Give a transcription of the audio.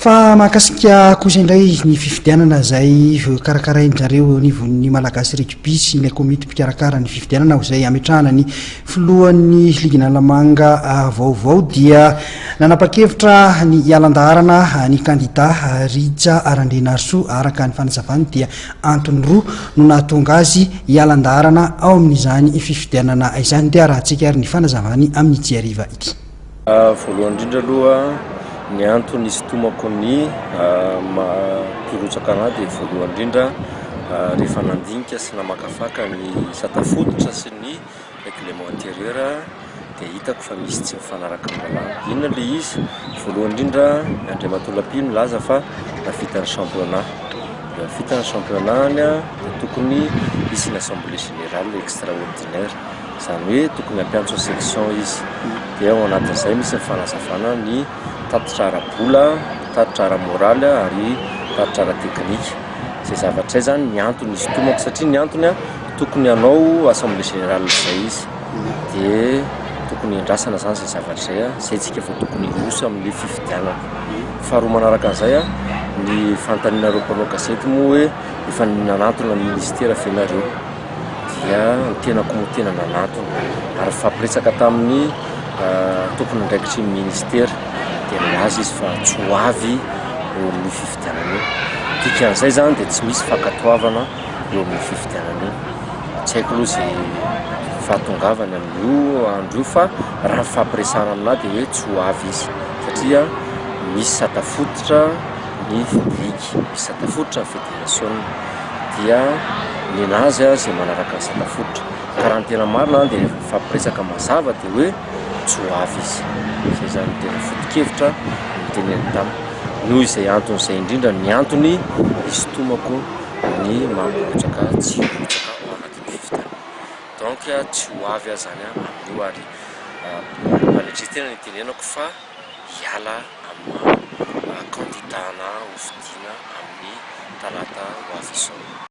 fa mahakasika kosa indray ny fifidianana zay karakarain'zareo ny malagasy rugby sy ilay komity mpikarakara ny fifidianana zay ametrahana ny filohan'ny ligina lamanga vaovao dia nanapa-kevitra ny ialandarana ny kandida Rija Arandrinarso araka ny fanazavany dia antony roa no nahatonga azy ialandarana ao amin'izany fifidianana izany dia rahantsika ary ny fanazavany amin'ny jiariva ity voalohany indrindra aloha ny antony izy tomako ny pirotsaka anahy dia voalohany indrindra rehefa nandinika sy namakafaka ny satafototra sy ny règlement intérieur dia hitako fa misy tsy mifanaraka amin'ny lalàna. Inona ilay izy? Voalohany indrindra Andriamatoa Lapino milaza fa navita ny championnat. Navita ny championnat dia tokony hisy ny assemblée générale extraordinaire. Izany hoe tokony hampiantso section izy. Dia ao anatin'izay misy ny fanazavana ny tatitra ara-bola, tatitra ara-moraly ary tatitra ara-teknika. Izay zavatra izay zany ny antony izy tomako satria ny antony tokony hanao assemblée générale izay izy. Dia tokony hindrasana zany izay zavatra izay izay tsika efa tokony hiroso amin'ny fifidianana. Faharoa manaraka an'izay ny fanontaniana mpanao gazety moa hoe efa nanantona ny ministera fenareo. Dia ny tenako moa tena nanantona ary fampiretsaka tamin'ny tokony ndraikitry ny ministera dia milaza izy fa tsy ho avy eo amin'ny fifidianana io. Dikan'izay zany dia tsy misy fankatoavana eo amin'ny fifidianana io. Tsy haiko aloha izay fahatongavany amin'io andro io fa raha fampiresana aminahy dia hoe tsy ho avy izy satria misy satafototra ny ligue, misy satafototra ny fédération dia ny anazy izay manaraka ny satafototra ka raha ny tena marina dia fampiresaka mazava dia hoe tsy ho avy izy. Izay zany tena foto-kevitra nyteneny tamy noho izay antony izay indrindra ny antony izy tomako ny mampirotsaka tsy hirotsaka ao anatin'ny fifidianana. Donc tsy ho avy zany amin'io ary maletristena ny tenenako fa hiala amin'ny kandidana ho fidiana amin'ny talata ho avy izao.